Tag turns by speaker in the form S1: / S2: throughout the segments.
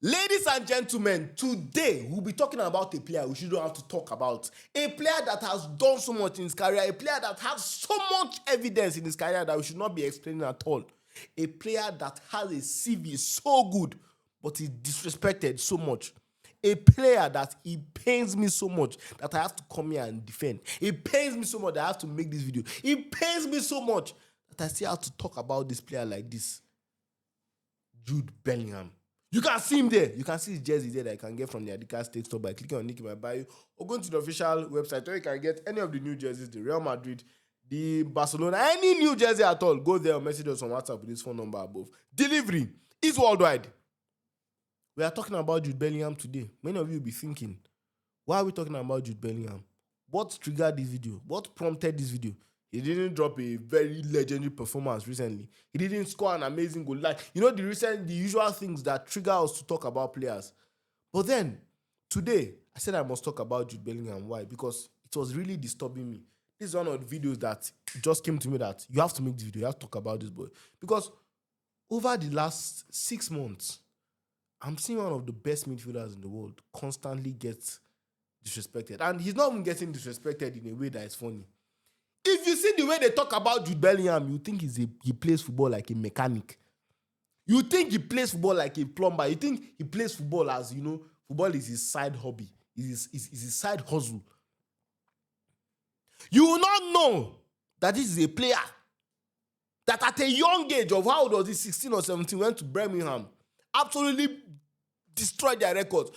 S1: Ladies and gentlemen, today we'll be talking about a player we shouldn't have to talk about. A player that has done so much in his career, a player that has so much evidence in his career that we should not be explaining at all. A player that has a CV so good, but is disrespected so much. A player that it pains me so much that I have to come here and defend. It pains me so much that I have to make this video. It pains me so much that I still have to talk about this player like this. Jude Bellingham. You can see him there. You can see his jersey there that you can get from the Adidas State store by clicking on link in my bio or going to the official website where you can get any of the new jerseys, the Real Madrid, the Barcelona, any new jersey at all. Go there or message us on WhatsApp with this phone number above. Delivery is worldwide. We are talking about Jude Bellingham today. Many of you will be thinking, why are we talking about Jude Bellingham? What triggered this video? What prompted this video? He didn't drop a very legendary performance recently. He didn't score an amazing goal. Like, you know, the usual things that trigger us to talk about players. But then, today, I said I must talk about Jude Bellingham. Why? Because it was really disturbing me. This is one of the videos that just came to me that you have to make this video. You have to talk about this boy. Because over the last 6 months, I'm seeing one of the best midfielders in the world constantly get disrespected. And he's not even getting disrespected in a way that is funny. If you see the way they talk about Jude Bellingham, you think he plays football like a mechanic. You think he plays football like a plumber. You think he plays football as, you know, football is his side hobby. Is his side hustle. You will not know that this is a player that at a young age of, how old was he, 16 or 17, went to Birmingham, absolutely destroyed their records,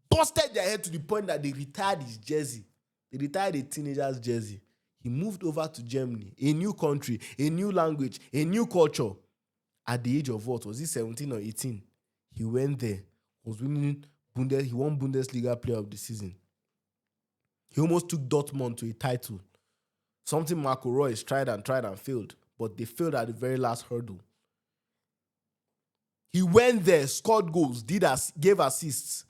S1: busted their head to the point that they retired his jersey. They retired a teenager's jersey. He moved over to Germany, a new country, a new language, a new culture. At the age of what? Was he 17 or 18? He went there, was winning he won Bundesliga Player of the Season. He almost took Dortmund to a title. Something Marco Reus tried and failed, but they failed at the very last hurdle. He went there, scored goals, gave assists,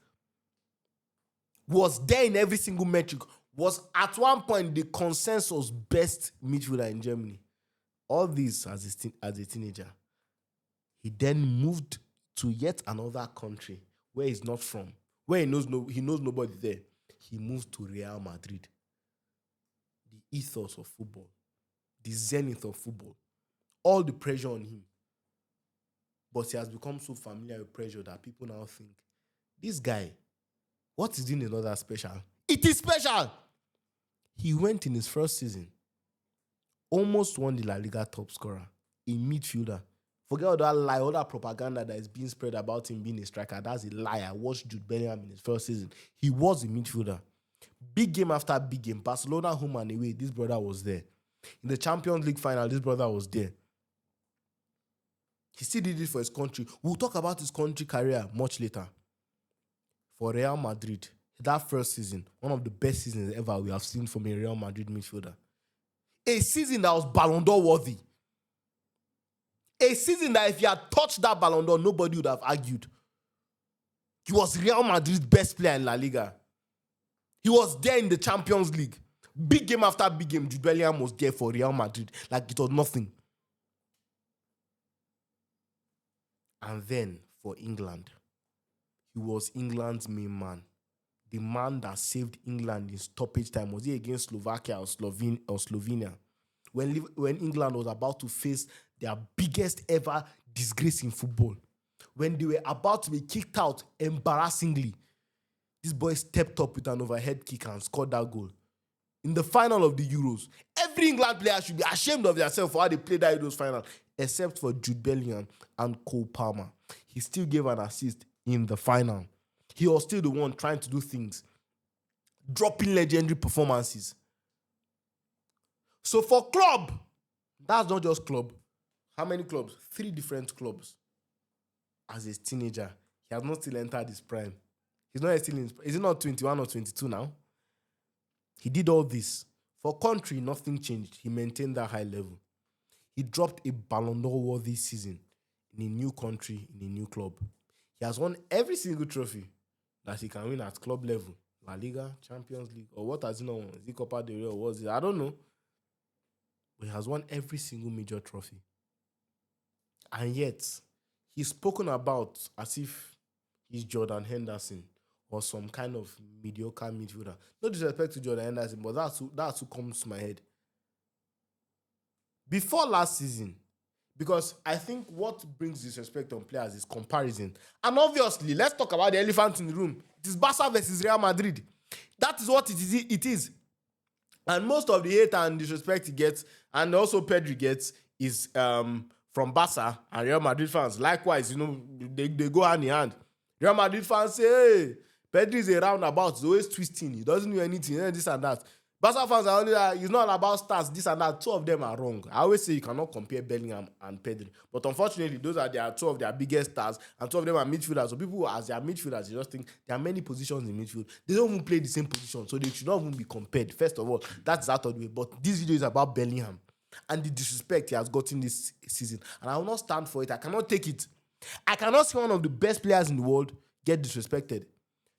S1: was there in every single metric, was at one point the consensus best midfielder in Germany. All this as a teenager. He then moved to yet another country where he's not from, where he knows nobody there. He moved to Real Madrid. The ethos of football, the zenith of football, all the pressure on him. But he has become so familiar with pressure that people now think, this guy, what is doing another special? It is special. He went in his first season, almost won the La Liga top scorer, a midfielder. Forget all that lie, all that propaganda that is being spread about him being a striker. That's a lie. I watched Jude Bellingham in his first season. He was a midfielder. Big game after big game. Barcelona home and away, this brother was there. In the Champions League final, this brother was there. He still did it for his country. We'll talk about his country career much later. For Real Madrid, that first season, one of the best seasons ever we have seen from a Real Madrid midfielder. A season that was Ballon d'Or worthy. A season that if he had touched that Ballon d'Or, nobody would have argued. He was Real Madrid's best player in La Liga. He was there in the Champions League. Big game after big game, Jude Bellingham was there for Real Madrid. Like it was nothing. And then for England, he was England's main man. The man that saved England in stoppage time. Was he against Slovakia or Slovenia? When England was about to face their biggest ever disgrace in football. When they were about to be kicked out embarrassingly, this boy stepped up with an overhead kick and scored that goal. In the final of the Euros, every England player should be ashamed of themselves for how they played that Euros final, except for Jude Bellingham and Cole Palmer. He still gave an assist in the final. He was still the one trying to do things, dropping legendary performances. So for club, that's not just club. How many clubs? 3 different clubs. As a teenager, he has not still entered his prime. He's not still in. Is he not 21 or 22 now? He did all this. For country, nothing changed. He maintained that high level. He dropped a Ballon d'Or worthy season in a new country, in a new club. He has won every single trophy that he can win at club level. La Liga, Champions League, or what has he not won? Is it Copa del Rey or what is it? I don't know. But he has won every single major trophy. And yet, he's spoken about as if he's Jordan Henderson or some kind of mediocre midfielder. No disrespect to Jordan Henderson, but that's who comes to my head. Before last season, because I think what brings disrespect on players is comparison. And obviously, let's talk about the elephant in the room. It is Barca versus Real Madrid. That is what it is. And most of the hate and disrespect he gets, and also Pedri gets, is from Barca and Real Madrid fans. Likewise, they go hand in hand. Real Madrid fans say, hey, Pedri is a roundabout. He's always twisting. He doesn't do anything, this and that. Barca fans are only like, it's not about stats, this and that. Two of them are wrong. I always say you cannot compare Bellingham and Pedri. But unfortunately, those are two of their biggest stars, and two of them are midfielders. So people, as they are midfielders, you just think there are many positions in midfield. They don't even play the same position, so they should not even be compared. First of all, that's out of the way. But this video is about Bellingham and the disrespect he has gotten this season. And I will not stand for it. I cannot take it. I cannot see one of the best players in the world get disrespected.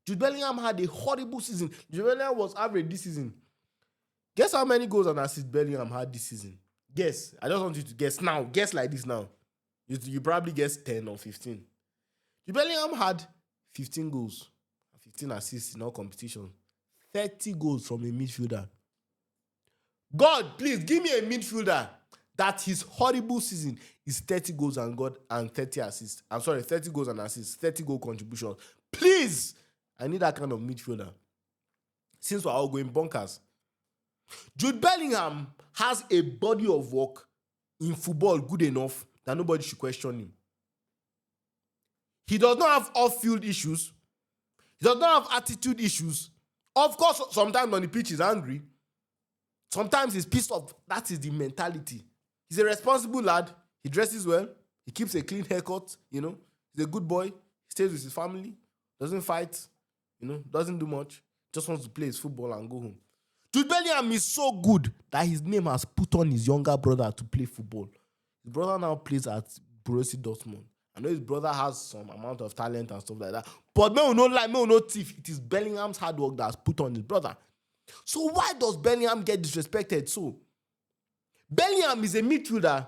S1: Jude Bellingham had a horrible season. Jude Bellingham was average this season. Guess how many goals and assists Bellingham had this season? Guess. I just want you to guess now. Guess like this now. You probably guess 10 or 15. Jude Bellingham had 15 goals and 15 assists in all competitions. 30 goals from a midfielder. God, please give me a midfielder that his horrible season is 30 goals and 30 assists. I'm sorry, 30 goals and assists, 30 goal contributions. Please, I need that kind of midfielder. Since we're all going bonkers. Jude Bellingham has a body of work in football good enough that nobody should question him. He does not have off-field issues. He does not have attitude issues. Of course, sometimes on the pitch he's angry. Sometimes he's pissed off. That is the mentality. He's a responsible lad. He dresses well. He keeps a clean haircut. He's a good boy. He stays with his family. Doesn't fight. Doesn't do much. Just wants to play his football and go home. Jude Bellingham is so good that his name has put on his younger brother to play football. His brother now plays at Borussia Dortmund. I know his brother has some amount of talent and stuff like that. But no thief. It is Bellingham's hard work that has put on his brother. So why does Bellingham get disrespected so? Bellingham is a midfielder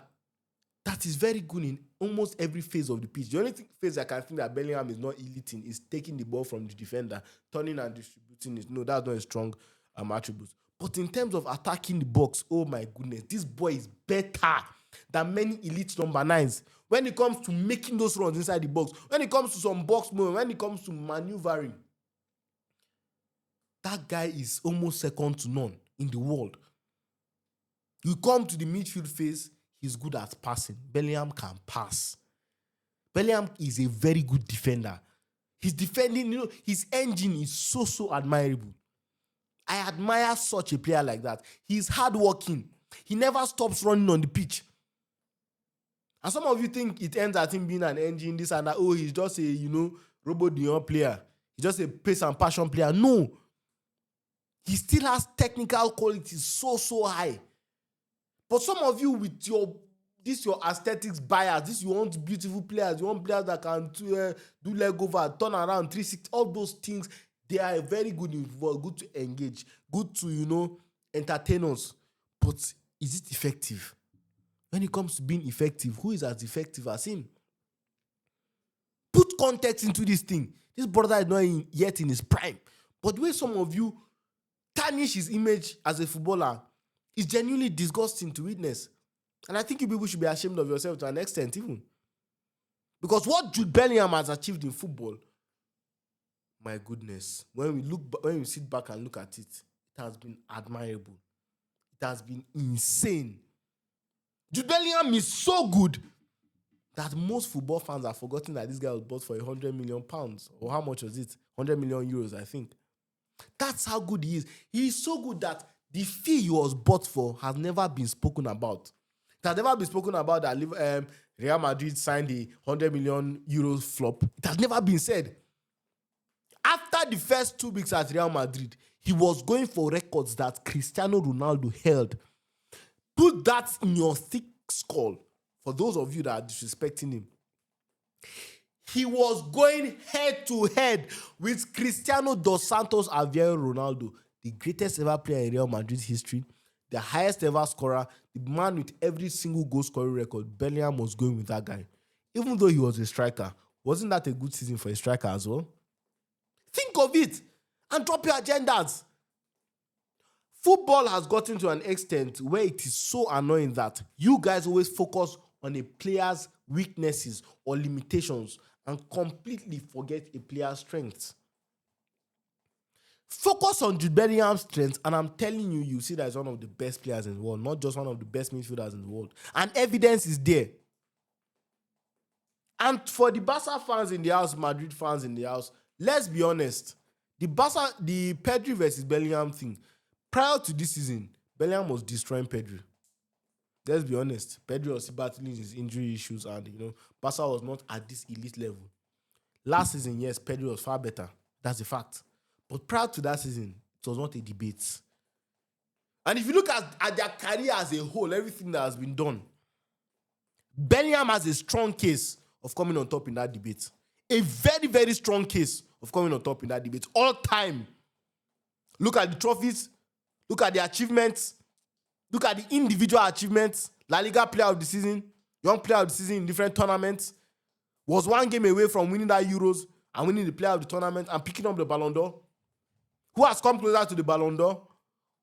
S1: that is very good in almost every phase of the pitch. The only phase I can think that Bellingham is not elite in is taking the ball from the defender, turning and distributing it. No, that's not a strong attribute. But in terms of attacking the box, oh my goodness, this boy is better than many elite number 9s. When it comes to making those runs inside the box, when it comes to some box movement, when it comes to maneuvering, that guy is almost second to none in the world. You come to the midfield phase, he's good at passing. Bellingham can pass. Bellingham is a very good defender. His defending, his engine is so admirable. I admire such a player like that. He's hardworking. He never stops running on the pitch. And some of you think it ends at him being an engine, this and that. Oh, he's just a, Robo Dion player. He's just a pace and passion player. No. He still has technical qualities so high. But some of you with your aesthetics bias, you want beautiful players, you want players that can do leg over, turn around, 360, all those things. They are very good in football, good to engage, good to, entertain us. But is it effective? When it comes to being effective, who is as effective as him? Put context into this thing. This brother is not yet in his prime. But the way some of you tarnish his image as a footballer is genuinely disgusting to witness. And I think you people should be ashamed of yourself to an extent even. Because what Jude Bellingham has achieved in football, my goodness, when we sit back and look at it, it has been admirable. It has been insane. Jude Bellingham is so good that most football fans have forgotten that this guy was bought for £100 million. Or how much was it? 100 million euros, I think. That's how good he is. He is so good that the fee he was bought for has never been spoken about. It has never been spoken about that Real Madrid signed the 100 million euros flop. It has never been said. After the first 2 weeks at Real Madrid, he was going for records that Cristiano Ronaldo held. Put that in your thick skull for those of you that are disrespecting him. He was going head-to-head with Cristiano dos Santos Aveiro Ronaldo, the greatest ever player in Real Madrid's history, the highest ever scorer, the man with every single goal scoring record. Bellingham was going with that guy. Even though he was a striker, Wasn't that a good season for a striker as well? Think of it and drop your agendas. Football has gotten to an extent where it is so annoying that you guys always focus on a player's weaknesses or limitations and completely forget a player's strengths. Focus on Jude Bellingham's strengths, and I'm telling you, you see that he's one of the best players in the world, not just one of the best midfielders in the world. And evidence is there. And for the Barca fans in the house, Madrid fans in the house, let's be honest. The Pedri versus Bellingham thing, prior to this season, Bellingham was destroying Pedri. Let's be honest. Pedri was battling his injury issues, and Barca was not at this elite level. Last season, yes, Pedri was far better. That's a fact. But prior to that season, it was not a debate. And if you look at their career as a whole, everything that has been done, Bellingham has a strong case of coming on top in that debate. A very, very strong case of coming on top in that debate. All time. Look at the trophies. Look at the achievements. Look at the individual achievements. La Liga player of the season. Young player of the season in different tournaments. Was one game away from winning that Euros and winning the player of the tournament and picking up the Ballon d'Or. Who has come closer to the Ballon d'Or?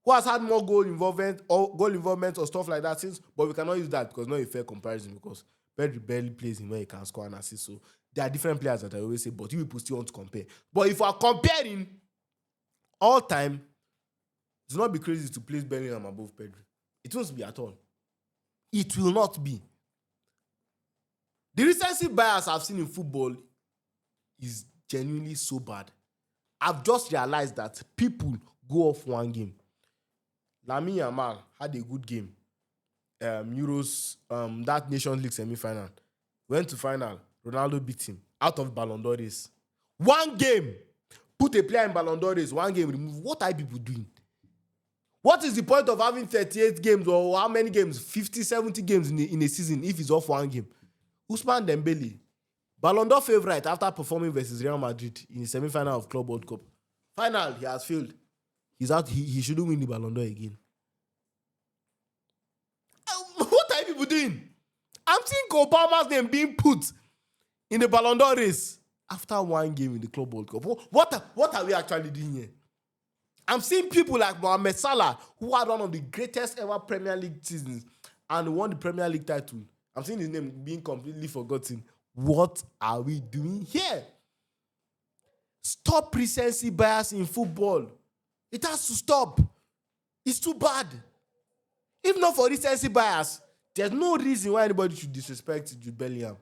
S1: Who has had more goal involvement or stuff like that since? But we cannot use that because not a fair comparison, because Pedri barely plays in where he can score and assist. So there are different players that I always say, but you people still want to compare. But if we are comparing all time, it's not be crazy to place Bellingham above Pedri. It won't be at all. It will not be. The recency bias I've seen in football is genuinely so bad. I've just realized that people go off one game. Lamine Yamal had a good game. Euros, that Nations League semi-final. Went to final. Ronaldo beat him out of Ballon d'Or race. One game. Put a player in Ballon d'Or race. One game remove. What are people doing? What is the point of having 38 games or how many games? 50, 70 games in a season if it's off one game? Ousmane Dembele, Ballon d'Or favourite after performing versus Real Madrid in the semi-final of Club World Cup. Final, he has failed. He's out. He shouldn't win the Ballon d'Or again. What are people doing? I'm seeing Cole Palmer's name being put in the Ballon d'Or race after one game in the Club World Cup. What are we actually doing here? I'm seeing people like Mohamed Salah, who had one of the greatest ever Premier League seasons and won the Premier League title. I'm seeing his name being completely forgotten. What are we doing here? Stop recency bias in football. It has to stop. It's too bad. If not for recency bias, there's no reason why anybody should disrespect Jude Bellingham.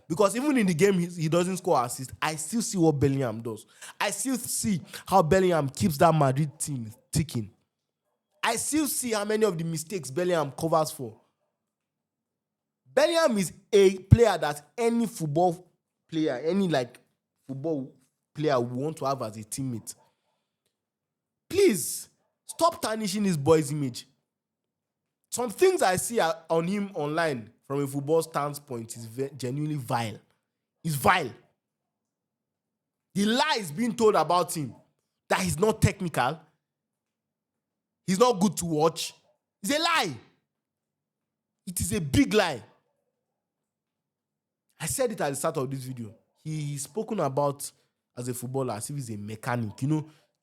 S1: Because even in the game he doesn't score assist, I still see what Bellingham does. I still see how Bellingham keeps that Madrid team ticking. I still see how many of the mistakes Bellingham covers for. Bellingham is a player that any football player, football player would want to have as a teammate. Please, stop tarnishing this boy's image. Some things I see on him online from a football standpoint is genuinely vile. It's vile. The lies being told about him, that he's not technical, he's not good to watch, is a lie. It is a big lie. I said it at the start of this video. He's spoken about as a footballer as if he's a mechanic.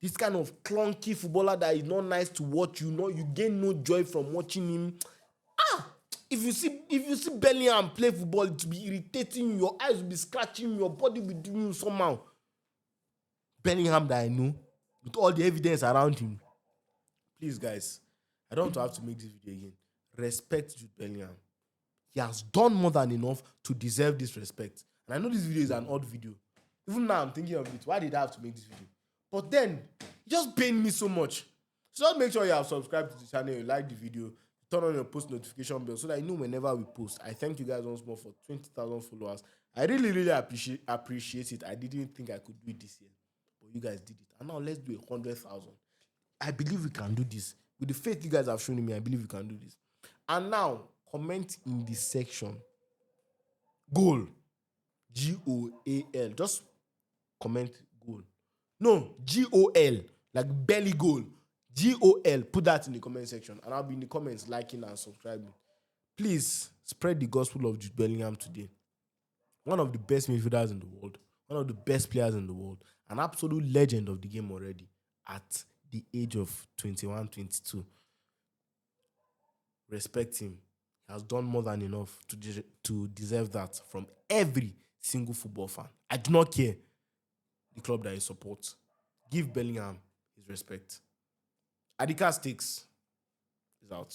S1: This kind of clunky footballer that is not nice to watch. You gain no joy from watching him. If you see Bellingham play football, it will be irritating you. Your eyes will be scratching you. Your body will be doing you somehow. Bellingham that I know, with all the evidence around him. Please, guys, I don't have to make this video again. Respect Jude Bellingham. He has done more than enough to deserve this respect. And I know this video is an odd video. Even now, I'm thinking of it. Why did I have to make this video? But then, it just pained me so much. So just make sure you have subscribed to the channel, you like the video, turn on your post notification bell so that you know whenever we post. I thank you guys once more for 20,000 followers. I really, really appreciate it. I didn't think I could do it this year. But you guys did it. And now let's do 100,000. I believe we can do this. With the faith you guys have shown me, I believe we can do this. And now, comment in the section. Goal. G-O-A-L. Just comment goal. No, G-O-L. Like belly goal. G-O-L. Put that in the comment section. And I'll be in the comments liking and subscribing. Please spread the gospel of Jude Bellingham today. one of the best midfielders in the world, one of the best players in the world, an absolute legend of the game already at the age of 21, 22. Respect him. He has done more than enough to deserve that from every single football fan. I do not care the club that he supports. Give Bellingham his respect. Adika Sticks is out.